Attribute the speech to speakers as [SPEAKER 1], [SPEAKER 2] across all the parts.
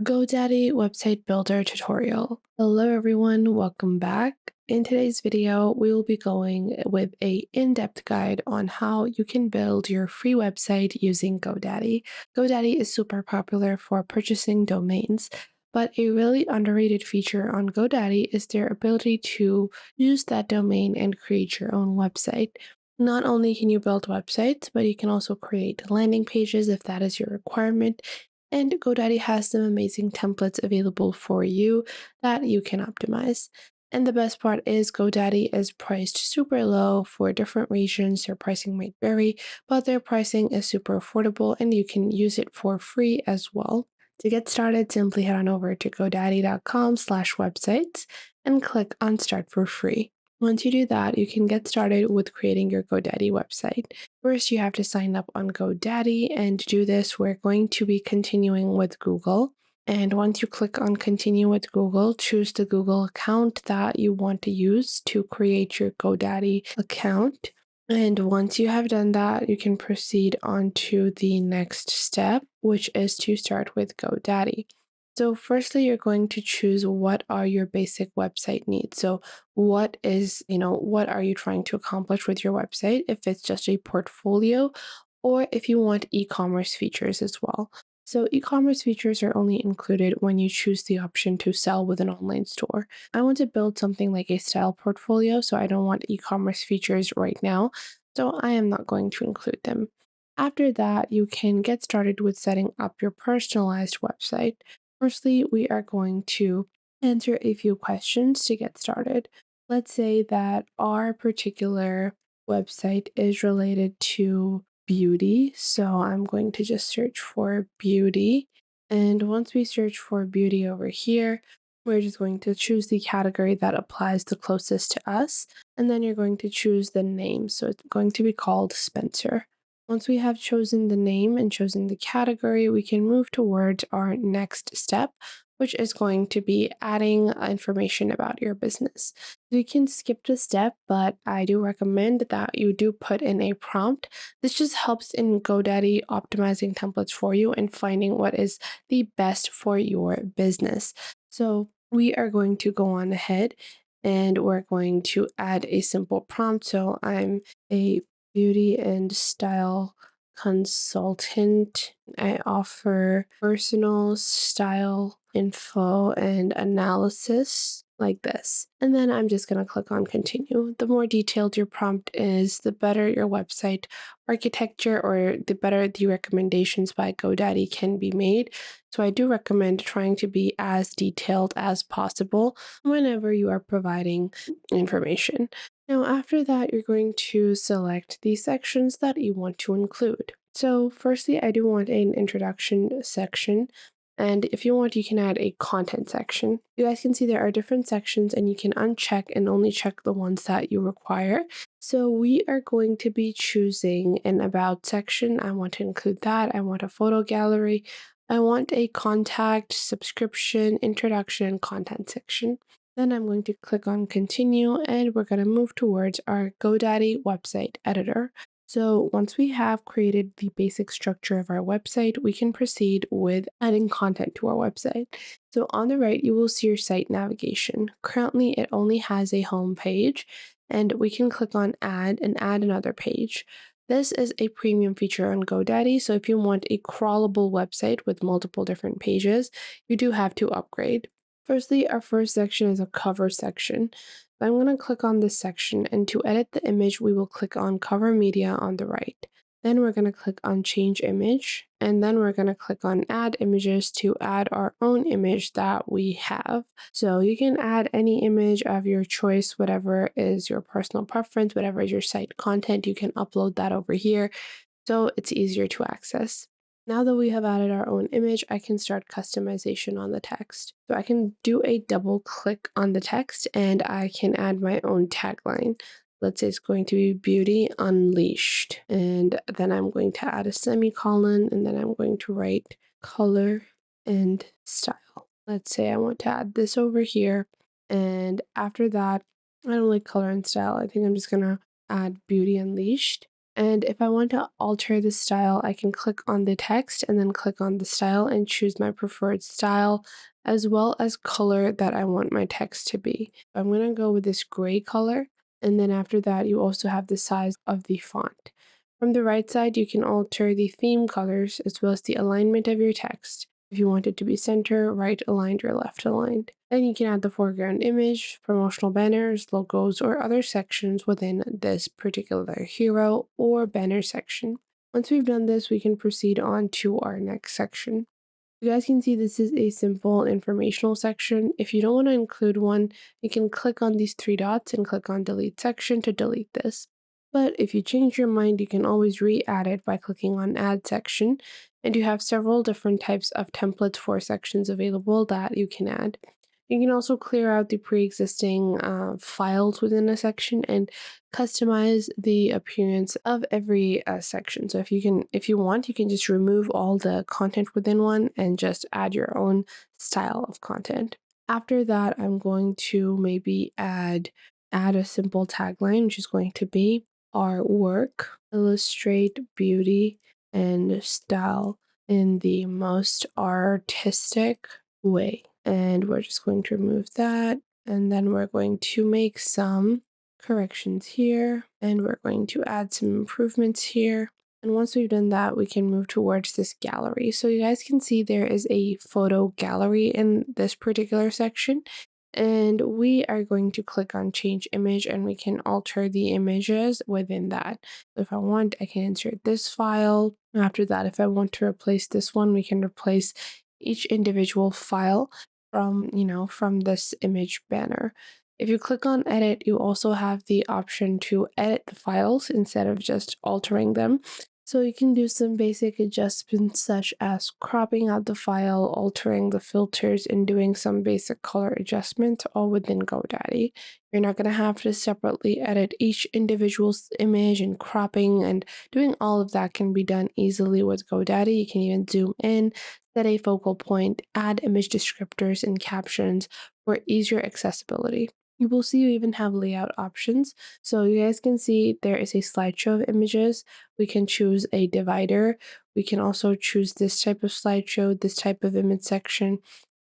[SPEAKER 1] GoDaddy website builder tutorial. Hello everyone, welcome back. In today's video, we will be going with a in-depth guide on how you can build your free website using GoDaddy. GoDaddy is super popular for purchasing domains, but a really underrated feature on GoDaddy is their ability to use that domain and create your own website. Not only can you build websites, but you can also create landing pages if that is your requirement. And GoDaddy has some amazing templates available for you that you can optimize. And the best part is GoDaddy is priced super low for different regions. Their pricing might vary, but their pricing is super affordable and you can use it for free as well. To get started, simply head on over to godaddy.com/websites and click on Start for Free. Once you do that, you can get started with creating your GoDaddy website. First, you have to sign up on GoDaddy, and to do this, we're going to be continuing with Google. And once you click on Continue with Google, choose the Google account that you want to use to create your GoDaddy account. And once you have done that, you can proceed on to the next step, which is to start with GoDaddy. So firstly, you're going to choose what are your basic website needs. So what are you trying to accomplish with your website? If it's just a portfolio or if you want e-commerce features as well. So e-commerce features are only included when you choose the option to sell with an online store. I want to build something like a style portfolio, so I don't want e-commerce features right now, so I am not going to include them. After that, you can get started with setting up your personalized website. Firstly, we are going to answer a few questions to get started. Let's say that our particular website is related to beauty. So I'm going to just search for beauty. And once we search for beauty over here, we're just going to choose the category that applies the closest to us. And then you're going to choose the name. So it's going to be called Spencer. Once we have chosen the name and chosen the category, we can move towards our next step, which is going to be adding information about your business. You can skip the step, but I do recommend that you do put in a prompt. This just helps in GoDaddy optimizing templates for you and finding what is the best for your business. So we are going to go on ahead and we're going to add a simple prompt. So I'm a beauty and style consultant. I offer personal style info and analysis like this. And then I'm just going to click on continue. The more detailed your prompt is, the better your website architecture or the better the recommendations by GoDaddy can be made. So I do recommend trying to be as detailed as possible whenever you are providing information. Now, after that, you're going to select the sections that you want to include. So firstly, I do want an introduction section. And if you want, you can add a content section. You guys can see there are different sections and you can uncheck and only check the ones that you require. So we are going to be choosing an about section. I want to include that. I want a photo gallery. I want a contact, subscription, introduction, content section. Then I'm going to click on continue and we're going to move towards our GoDaddy website editor. So once we have created the basic structure of our website, we can proceed with adding content to our website. So on the right, you will see your site navigation. Currently, it only has a home page, and we can click on add and add another page. This is a premium feature on GoDaddy, so if you want a crawlable website with multiple different pages, you do have to upgrade. Firstly, our first section is a cover section. I'm going to click on this section, and to edit the image, we will click on Cover Media on the right. Then we're going to click on Change Image, and then we're going to click on Add Images to add our own image that we have. So you can add any image of your choice, whatever is your personal preference, whatever is your site content, you can upload that over here, so it's easier to access. Now that we have added our own image, I can start customization on the text. So I can do a double click on the text and I can add my own tagline. Let's say it's going to be Beauty Unleashed. And then I'm going to add a semicolon and then I'm going to write color and style. Let's say I want to add this over here. And after that, I don't like color and style. I think I'm just going to add Beauty Unleashed. And if I want to alter the style, I can click on the text and then click on the style and choose my preferred style as well as color that I want my text to be. I'm going to go with this gray color. And then after that, you also have the size of the font. From the right side, you can alter the theme colors as well as the alignment of your text. If you want it to be center, right aligned, or left aligned. Then you can add the foreground image, promotional banners, logos, or other sections within this particular hero or banner section. Once we've done this, we can proceed on to our next section. You guys can see this is a simple informational section. If you don't want to include one, you can click on these three dots and click on delete section to delete this. But if you change your mind, you can always re-add it by clicking on add section. And you have several different types of templates for sections available that you can add. You can also clear out the pre-existing files within a section and customize the appearance of every section. So if you want, you can just remove all the content within one and just add your own style of content. After that, I'm going to maybe add a simple tagline, which is going to be our work, illustrate beauty and style in the most artistic way. And we're just going to remove that. And then we're going to make some corrections here. And we're going to add some improvements here. And once we've done that, we can move towards this gallery. So you guys can see there is a photo gallery in this particular section. And we are going to click on change image and we can alter the images within that. So if I want, I can insert this file. After that, if I want to replace this one, we can replace each individual file from this image banner. If you click on edit, you also have the option to edit the files instead of just altering them. So you can do some basic adjustments such as cropping out the file, altering the filters, and doing some basic color adjustments all within GoDaddy. You're not going to have to separately edit each individual image, and cropping and doing all of that can be done easily with GoDaddy. You can even zoom in, set a focal point, add image descriptors and captions for easier accessibility. You will see you even have layout options. So you guys can see there is a slideshow of images. We can choose a divider. We can also choose this type of slideshow, this type of image section,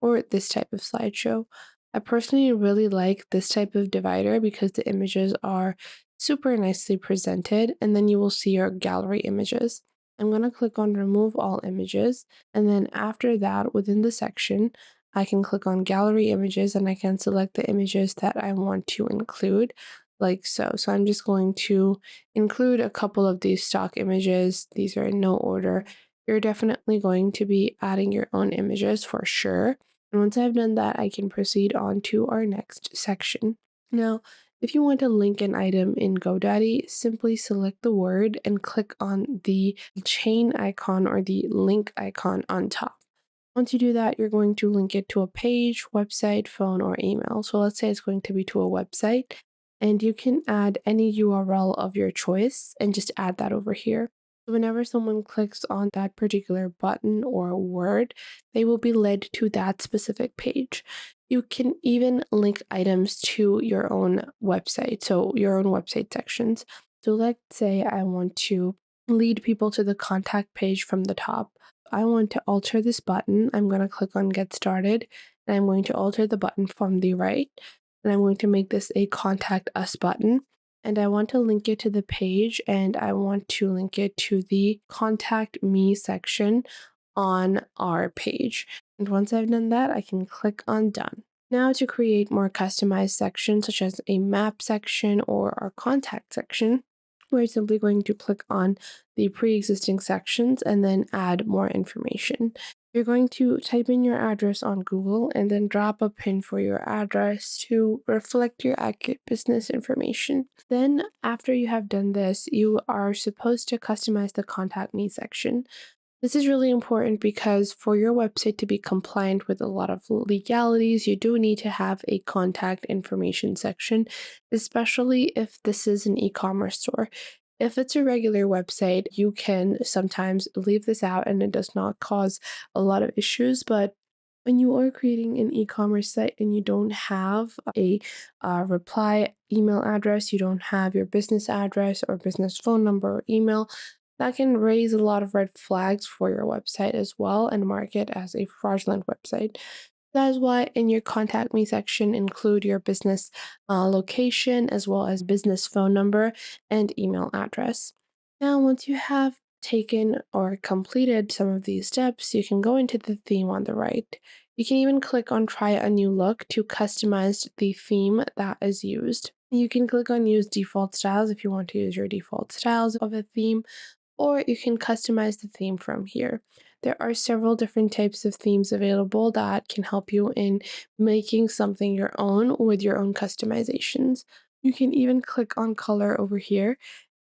[SPEAKER 1] or this type of slideshow. I personally really like this type of divider because the images are super nicely presented, and then you will see your gallery images. I'm going to click on remove all images, and then after that, within the section, I can click on gallery images and I can select the images that I want to include, like so. So I'm just going to include a couple of these stock images. These are in no order. You're definitely going to be adding your own images for sure. And once I've done that, I can proceed on to our next section. Now, if you want to link an item in GoDaddy, simply select the word and click on the chain icon or the link icon on top. Once you do that, you're going to link it to a page, website, phone, or email. So let's say it's going to be to a website, and you can add any URL of your choice and just add that over here. So whenever someone clicks on that particular button or word, they will be led to that specific page. You can even link items to your own website, so your own website sections. So let's say I want to lead people to the contact page from the top. I want to alter this button. I'm going to click on get started, and I'm going to alter the button from the right, and I'm going to make this a contact us button. And I want to link it to the page, and I want to link it to the contact me section on our page. And once I've done that, I can click on done. Now to create more customized sections such as a map section or our contact section, we're simply going to click on the pre-existing sections and then add more information. You're going to type in your address on Google and then drop a pin for your address to reflect your accurate business information. Then after you have done this, you are supposed to customize the contact me section. This is really important because for your website to be compliant with a lot of legalities, you do need to have a contact information section, especially if this is an e-commerce store. If it's a regular website, you can sometimes leave this out and it does not cause a lot of issues, but When you are creating an e-commerce site and you don't have a reply email address, you don't have your business address or business phone number or email, that can raise a lot of red flags for your website as well and mark it as a fraudulent website. That is why in your contact me section, include your business location as well as business phone number and email address. Now, once you have taken or completed some of these steps, you can go into the theme on the right. You can even click on try a new look to customize the theme that is used. You can click on use default styles if you want to use your default styles of a theme, or you can customize the theme from here. There are several different types of themes available that can help you in making something your own with your own customizations. You can even click on color over here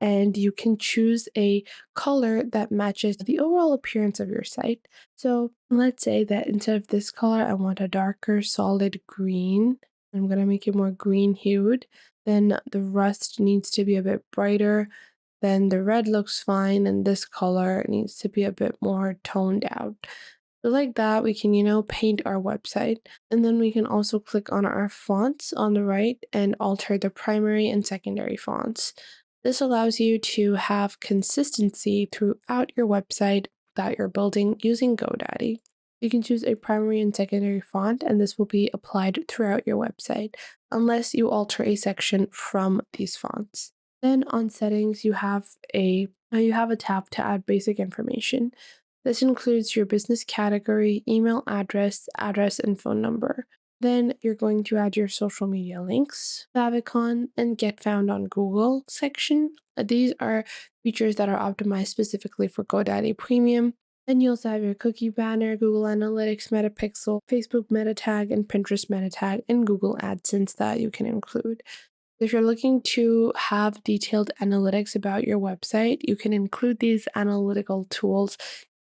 [SPEAKER 1] and you can choose a color that matches the overall appearance of your site. So let's say that instead of this color, I want a darker solid green. I'm going to make it more green hued. Then the rust needs to be a bit brighter. Then the red looks fine, and this color needs to be a bit more toned out. So like that, we can, paint our website. And then we can also click on our fonts on the right and alter the primary and secondary fonts. This allows you to have consistency throughout your website that you're building using GoDaddy. You can choose a primary and secondary font, and this will be applied throughout your website unless you alter a section from these fonts. Then on settings, you have a tab to add basic information. This includes your business category, email address, and phone number. Then you're going to add your social media links, favicon, and get found on Google section. These are features that are optimized specifically for GoDaddy Premium. Then you also have your cookie banner, Google Analytics, Metapixel, Facebook meta tag, and Pinterest meta tag, and Google AdSense that you can include. If you're looking to have detailed analytics about your website, you can include these analytical tools.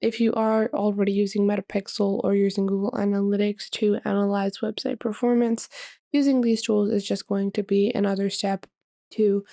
[SPEAKER 1] If you are already using Metapixel or using Google Analytics to analyze website performance, using these tools is just going to be another step to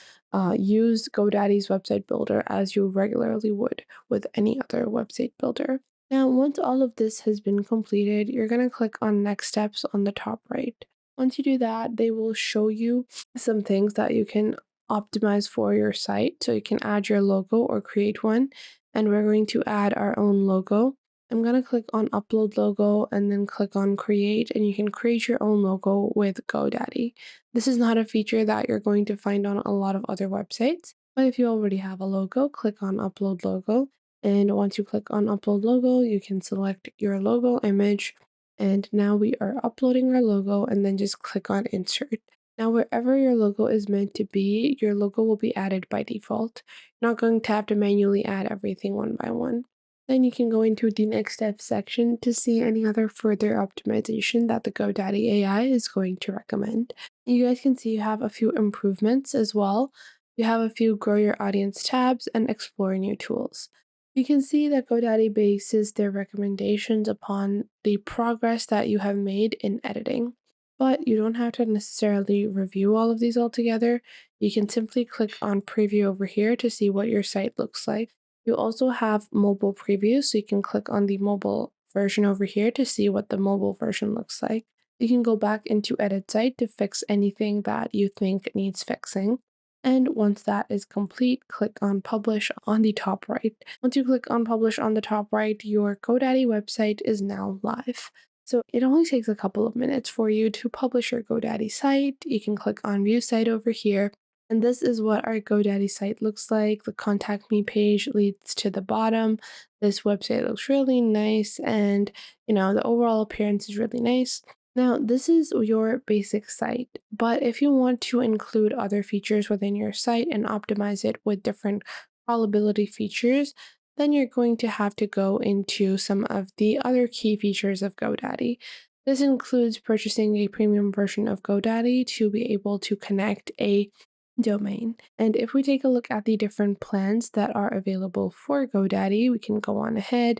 [SPEAKER 1] use GoDaddy's website builder as you regularly would with any other website builder. Now, once all of this has been completed, you're going to click on Next Steps on the top right. Once you do that, they will show you some things that you can optimize for your site. So you can add your logo or create one. And we're going to add our own logo. I'm going to click on Upload Logo and then click on Create, and you can create your own logo with GoDaddy. This is not a feature that you're going to find on a lot of other websites, but if you already have a logo, click on Upload Logo. And once you click on Upload Logo, you can select your logo image. And now we are uploading our logo, and then just click on Insert. Now, wherever your logo is meant to be, your logo will be added by default. You're not going to have to manually add everything one by one. Then you can go into the next step section to see any other further optimization that the GoDaddy AI is going to recommend. You guys can see you have a few improvements as well. You have a few grow your audience tabs and explore new tools. You can see that GoDaddy bases their recommendations upon the progress that you have made in editing. But you don't have to necessarily review all of these all together. You can simply click on preview over here to see what your site looks like. You also have mobile preview, so you can click on the mobile version over here to see what the mobile version looks like. You can go back into edit site to fix anything that you think needs fixing. And once that is complete, click on publish on the top right. Once you click on publish on the top right, your GoDaddy website is now live. So it only takes a couple of minutes for you to publish your GoDaddy site. You can click on view site over here. And this is what our GoDaddy site looks like. The contact me page leads to the bottom. This website looks really nice, and the overall appearance is really nice. Now, this is your basic site, but if you want to include other features within your site and optimize it with different crawlability features, then you're going to have to go into some of the other key features of GoDaddy. This includes purchasing a premium version of GoDaddy to be able to connect a domain. And if we take a look at the different plans that are available for GoDaddy, we can go on ahead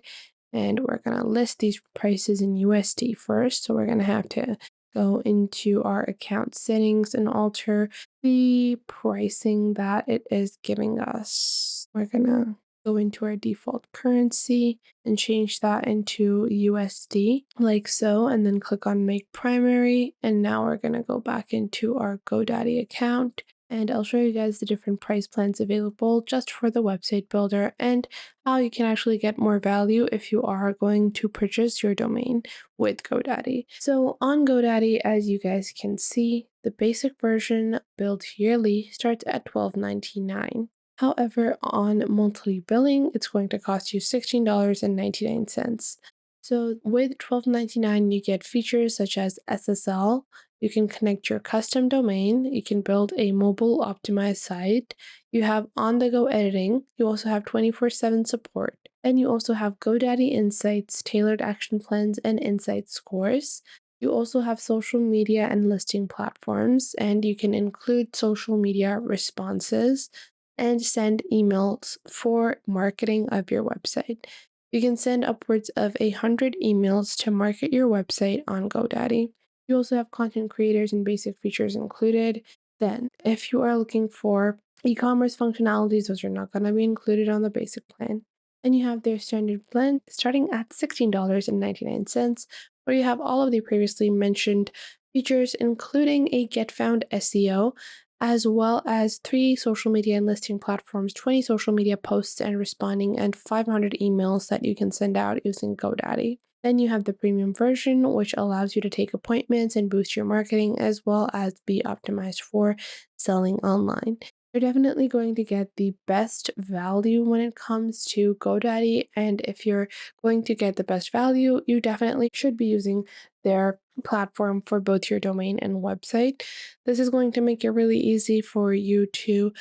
[SPEAKER 1] and we're going to list these prices in USD first. So we're going to have to go into our account settings and alter the pricing that it is giving us. We're going to Go into our default currency and change that into USD like so, and then click on make primary. And now we're going to go back into our GoDaddy account, and I'll show you guys the different price plans available just for the website builder and how you can actually get more value if you are going to purchase your domain with GoDaddy. So on GoDaddy, as you guys can see, the basic version billed yearly starts at $12.99. However, on monthly billing, it's going to cost you $16.99. So with $12.99, you get features such as SSL. You can connect your custom domain. You can build a mobile optimized site. You have on-the-go editing. You also have 24/7 support. And you also have GoDaddy Insights, tailored action plans, and insight scores. You also have social media and listing platforms, and you can include social media responses and send emails for marketing of your website. You can send upwards of 100 emails to market your website on GoDaddy. You also have content creators and basic features included. Then, if you are looking for e-commerce functionalities, those are not going to be included on the basic plan. And you have their standard plan starting at $16.99, where you have all of the previously mentioned features, including a Get Found SEO, as well as 3 social media and listing platforms, 20 social media posts and responding, and 500 emails that you can send out using GoDaddy. Then you have the premium version, which allows you to take appointments and boost your marketing, as well as be optimized for selling online. You're definitely going to get the best value when it comes to GoDaddy. And if you're going to get the best value, you definitely should be using their platform for both your domain and website. This is going to make it really easy for you to,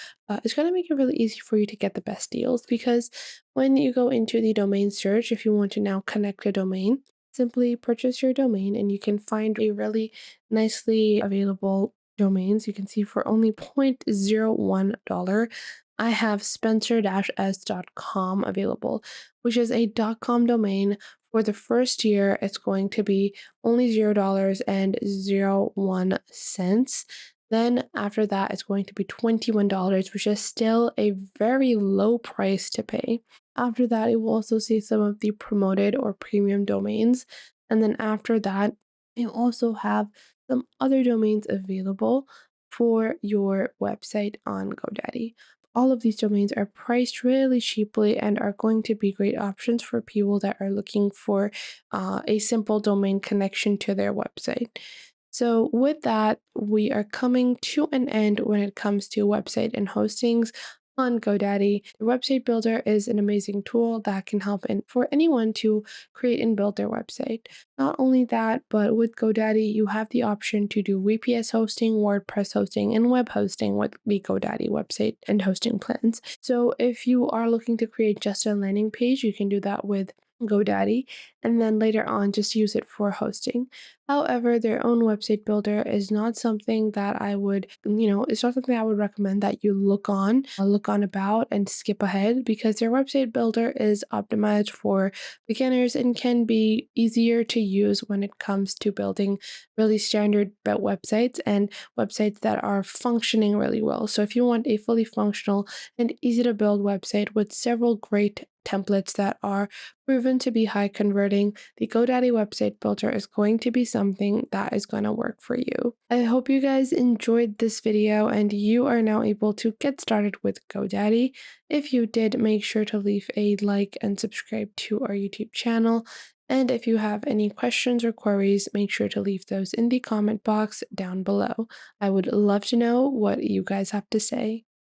[SPEAKER 1] it's going to make it really easy for you to get the best deals, because when you go into the domain search, if you want to now connect a domain, simply purchase your domain and you can find a really nicely available domains. You can see for only $0.01, I have spencer-s.com available, which is a .com domain. For the first year, it's going to be only $0.01. Then after that, it's going to be $21, which is still a very low price to pay. After that, it will also see some of the promoted or premium domains. And then after that, you also have some other domains available for your website on GoDaddy. All of these domains are priced really cheaply and are going to be great options for people that are looking for a simple domain connection to their website. So with that, we are coming to an end when it comes to website and hostings on GoDaddy. The website builder is an amazing tool that can help for anyone to create and build their website. Not only that, but with GoDaddy, you have the option to do VPS hosting, WordPress hosting, and web hosting with the GoDaddy website and hosting plans. So if you are looking to create just a landing page, you can do that with GoDaddy, and then later on just use it for hosting. However, their own website builder is not something that I would, it's not something I would recommend that you look on about and skip ahead, because their website builder is optimized for beginners and can be easier to use when it comes to building really standard websites and websites that are functioning really well. So if you want a fully functional and easy to build website with several great templates that are proven to be high converting, the GoDaddy website builder is going to be something that is going to work for you. I hope you guys enjoyed this video and you are now able to get started with GoDaddy. If you did, make sure to leave a like and subscribe to our YouTube channel. And if you have any questions or queries, make sure to leave those in the comment box down below. I would love to know what you guys have to say.